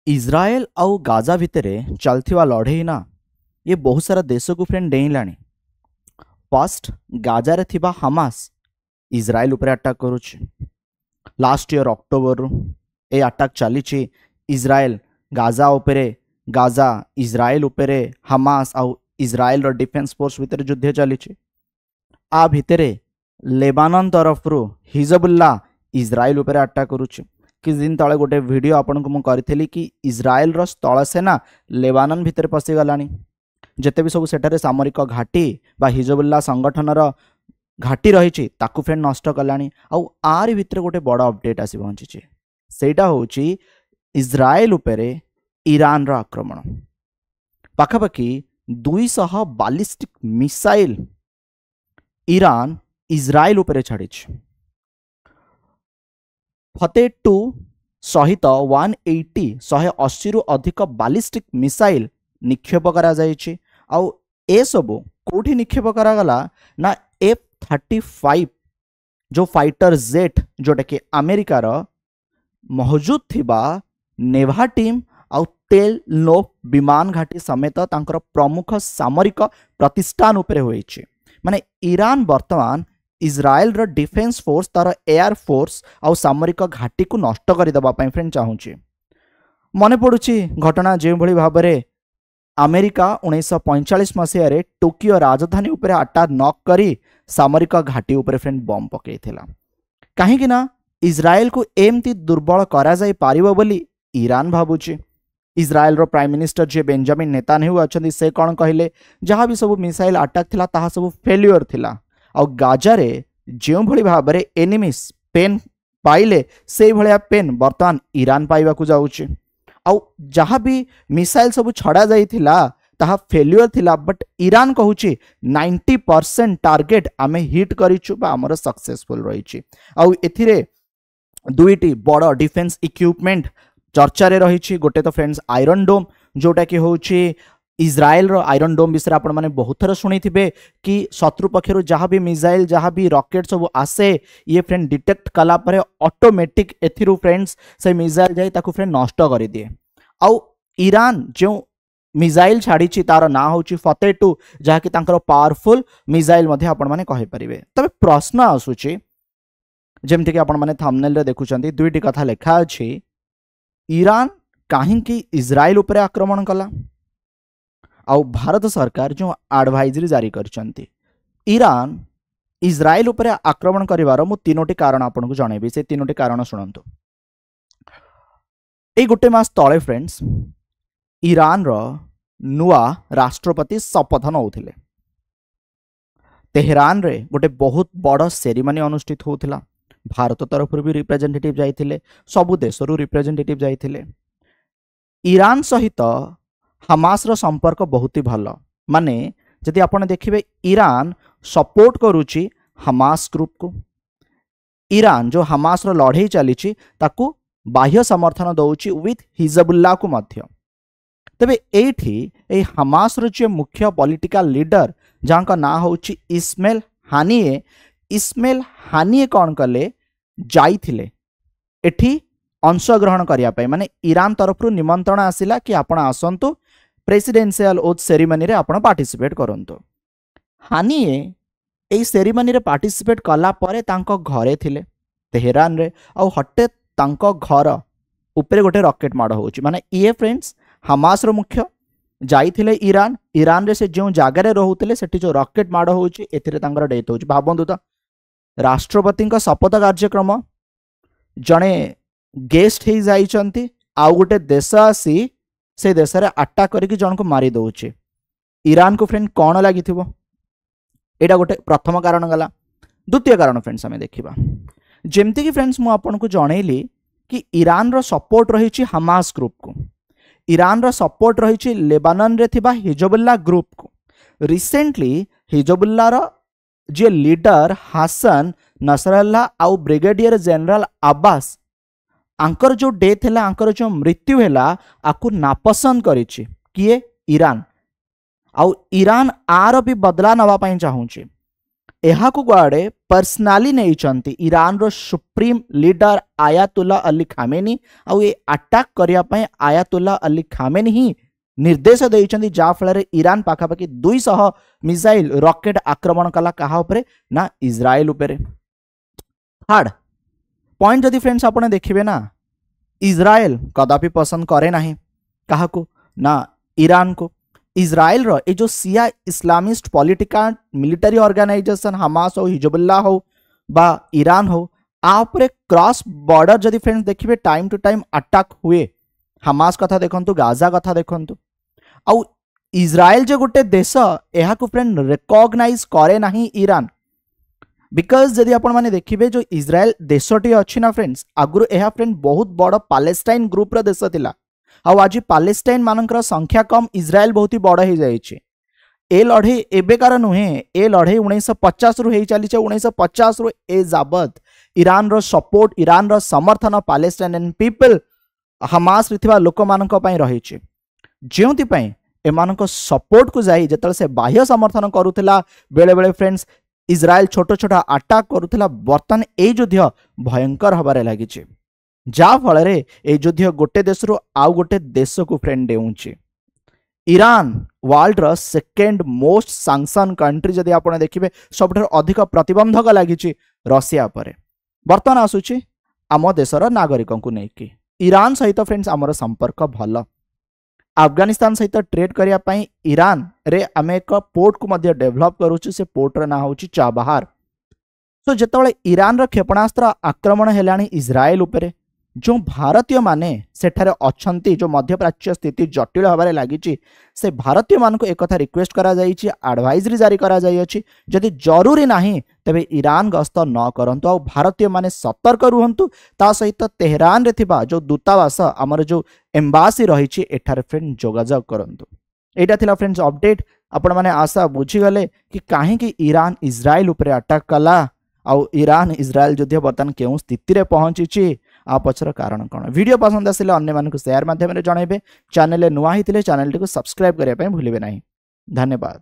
इज्राएल आउ गाजा भितर चलथिबा लड़े ना ये बहुत सारा देश को फ्रेंड डेइलाणी। फर्स्ट गाजा रे थिबा हमास इज्राएल उपर अटैक करुछि। लास्ट ईयर अक्टोबर रु ए अटैक चली इज्राएल गाजा उपरे, गाजा इज्राएल उपरे, हमास आउ इज्राएल रो डिफेंस फोर्स भितर युद्ध चली। आ भितरे लेबानन तरफ रु हिजबुल्ला इज्राएल उपर अटैक करुछि। किछ दिन तले गोटे वीडियो आपन को मु करथिली कि इज्राएल रो स्थल सेना लेबानन भितर पसी गलानी। जेते भी सब सेठारे सामरिक घाटी बा हिजबुल्ला संगठन रो घाटी रही ताकू फ्रेंड नष्ट कलानी। आउ आर भितर गोटे बड़ अपडेट आसी पहुंची, सेटा होची इज्राएल उपरे ईरान रो आक्रमण। पाखापाखि 200 बालिस्टिक मिसाइल ईरान इज्राएल उपरे छाड़ी। फतेह 2 सहित 180 रु अधिक बालिस्टिक मिसाइल निक्षेप करा जायछि। आउ ए सबु कोठी निक्षेप करा गला ना F-35 जो फाइटर जेट जोटा कि अमेरिका रो मौजूद थिबा नेवा टीम आउ तेल नोफ विमान घाटी समेत तांकर प्रमुख सामरिक प्रतिष्ठान उपरे होइछि। माने ईरान वर्तमान इज्राएल रो डिफेंस फोर्स तार एयर फोर्स आउ सामरिक घाटी को नष्ट कर देबा पई फ्रेंड चाहूछि। मने पडुछि घटना जे भली भाबरे अमेरिका 1945 मसीह रे टोकियो राजधानी उपरे अटैक न करी सामरिक घाटी उपरे फ्रेंड बम पकेइथिला। काहे कि ना इज्राएल को एमती दुर्बल करा जाई पारिबो बोली ईरान भाबुछि। इज्राएल रो प्राइम मिनिस्टर जे बेंजामिन नेतान्याहू अछंती से कोन कहिले जहाँ भी सब मिसाइल अटैक थिला ताहा सब फेल्युअर थिला। आ गाजा रे जो भली भाबरे एनिमिस पेन पाइले से भलिया पेन वर्तमान ईरान पाइबा को जाउछि। आउ जहाँ भी मिसाइल सब छड़ा जाइथिला ताहा फेल्युअर थिला, बट ईरान कहूछि 90% टार्गेट आमे हिट करिछु बा हमर सक्सेसफुल रहिछि। आउ एथिरे दुईटी बड़ डिफेंस इक्विपमेंट चर्चा रे रहिछि। गोटे तो फ्रेंड्स आयरन डोम जोटा कि होछि इज्राएल रो आयरन डोम विषय आपण माने बहुत थर सुनी थिबे कि शत्रु पक्षरु जहाँ भी मिसाइल जहाँ भी रॉकेट सब आसे ये फ्रेंड डिटेक्ट कला परे ऑटोमेटिक एथिरु फ्रेंड्स से मिसाइल जाई ताकू फ्रेंड नष्ट करि दिए। आउ ईरान जो मिसाइल छाड़ी तार ना होची फतेह 2 जहाँ कि तांकर पावरफुल मिसाइल मध्ये आपण माने कहि परिबे। तबे प्रश्न आसुची जेमति कि आपण माने थंबनेल रे देखुचंती दुईटी कथा लेखा अछि। ईरान काहे कि इज्राएल उपरे आक्रमण कला आउ भारत सरकार जो एडवाइजरी जारी करचंती ईरान इज्राएल उपरे आक्रमण करिवार मु तीनोटी कारण आपन को जणेबी। से तीनोटी कारण सुनंतु। ए गुटे मास तळे फ्रेंड्स ईरान रो नुआ राष्ट्रपति शपथ नउथिले। तेहरान रे गोटे बहुत बड़ सेरेमनी अनुष्ठित होउथिला। भारत तरफ भी रिप्रेजेंटेटिव जाइथिले, सबु देशरु रिप्रेजेंटेटिव जाइथिले। ईरान सहित हमास रो संपर्क बहुत ही भल। माने जदि आपण देखिबे ईरान सपोर्ट करूची हमास ग्रुप को। ईरान जो हमास रो लड़ाई चली ताकू बाह्य समर्थन दउची विथ हिजबुल्ला को मध्य। तबे एठी ए हमास रो जे मुख्य पॉलिटिकल लीडर जहाँ का ना होची इस्माइल हानिये। इस्माइल हानिये कौन कले जाइथिले एठी अंशग्रहण करिया पई। माने ईरान तरफ निमंत्रण आसिला कि आपण आसंतु प्रेसिडेंशियल ओथ सेरेमनी रे आपण पार्टिसिपेट करंतु। हानिये एई सेरेमनी रे पार्टिसिपेट कला परे तांको घरे थिले तेहरान रे। आउ हटे तांको घर उपरे गोटे रॉकेट माड़ होची। माने ये फ्रेंड्स हमास रो मुख्य जाइथिले ईरान। ईरान रे से जो जागा रे रहुतिले सेठी जो रॉकेट माड़ होची एथिरे तांकर डेथ होची। भाबंतु तो राष्ट्रपति का शपथ कार्यक्रम जणे गेस्ट ही जाइचंती आउ गोटे देश आसी से देश रे अटैक करके जन को मारी दउची। ईरान को फ्रेंड कौन लगी थिबो एटा गोटे प्रथम कारण गला। द्वितीय कारण फ्रेंड्स हमें देखिबा जेमति कि फ्रेंड्स मु आपन को जणैली कि ईरान रो सपोर्ट रहिछि हमास ग्रुप को। ईरान रो सपोर्ट रहिछि लेबानन रे थिबा हिजबुल्ला ग्रुप को। रिसेंटली हिजबुल्ला रो जे लीडर हसन नसरल्लाह आउ ब्रिगेडियर जनरल अब्बास आंकर जो डेथ है आंकर जो मृत्यु है आपको नापसंद करिछि किए ईरान। आउ ईरान आर भी बदला नवा चाहूँगी। यहाँ को गुआड़े पर्सनाली नहीं ईरान रो supreme leader Ayatollah Ali Khamenei आउ ये अटैक करने आयातुल्ला अली खामेनी ही निर्देश देइछन्ति जा फल ईरान पाखापाखि 200 मिसाइल रॉकेट आक्रमण कला कहा उपरे ना इजराइल उपरे। थर्ड पॉइंट जदि फ्रेंड्स आपने देखिए ना इजराइल कदापि पसंद करे नहीं कहा को ना ईरान को। इजराइल रो ए जो सिया Islamist political military organization Hamas हो हिजबुल्लाह हो बा ईरान हो आपरे क्रॉस बॉर्डर जदि फ्रेंड्स देखिए टाइम टू टाइम अटैक हुए हमास कथा देखंतु गाजा कथा देखंतु आउ इजराइल जे गोटे देश यहाँ को फ्रेंड रिकॉग्नाइज करे नहीं ईरान बिकज जदि आपण माने देखिबे जो इजराइल देशटी अच्छी ना फ्रेंड्स आगुरु यह फ्रेंड बहुत बड़ पैलेस्टाइन ग्रुप रो देश थिला आउ आज पैलेस्टाइन मानकर संख्या कम इजराइल बहुत ही बड़ हो जाइए। ए लड़े एबेकार नुहे ए लड़े 1950 रु हो चली 1950 रु ए जाबत ईरान रो सपोर्ट ईरान रो समर्थन पैलेस्टाइनियन पीपल हमास रिथिबा लोक मानक पई रहिछि जेउति पई एमानक सपोर्ट को जाई जतल से बाह्य समर्थन करूथिला बेले बेले फ्रेंड्स इजराइल छोट छोट अटैक करूथिला बर्तन ए युद्ध भयंकर हबारे लागिछि जा फल रे ए युद्ध गोटे देश रो आउ गोटे देश को फ्रेंड देउछि। ईरान वर्ल्ड रो सेकेंड मोस्ट सैंक्शन कंट्री जदि आपण देखिबे सबठार अधिक प्रतिबंधक लागिछि रशिया परे। बर्तन आसुछि आम देशर नागरिकों को नेकी ईरान सहित फ्रेंड्स आमर संपर्क भल अफगानिस्तान सहित ट्रेड करिया पई ईरान रे आमे एक पोर्ट को मध्य डेवलप करूछु से पोर्ट रा ना होछि चाबहार। सो जेतबळे ईरान रो क्षेपणास्त्र आक्रमण हेलाणी इजराइल उपरे जो भारतीय माने सेठारे अछंती जो मध्यप्राच्य स्थिति जटिल हबारे लागिछि से भारतीय मान को एक कथा रिक्वेस्ट करा जाइछि एडवाइजरी जारी करा जाई अछि जदि जरूरी नाही तबे ईरान गस्त न करंतु और भारतीय माने सतर्क रुहंतु ता सहित तेहरान रे थिबा जो दूतावास हमर जो एम्बासी रहिछि एठारे फ्रेंड जोगाजोग करंतु। एटा थिला फ्रेंड्स अपडेट आपण माने आशा बुझी गले कि काहे कि ईरान इजराइल उपरे अटैक कला आउ ईरान इजराइल युद्ध बर्तन केउ स्थिति रे पहुंची आ पछर कारण कौन। वीडियो पसंद आसिले अन्य मानक शेयर माध्यम रे जणाइबे चैनल नुआ हितिले चैनल टी को सब्सक्राइब करिया पय भूलिबे नाही। धन्यवाद।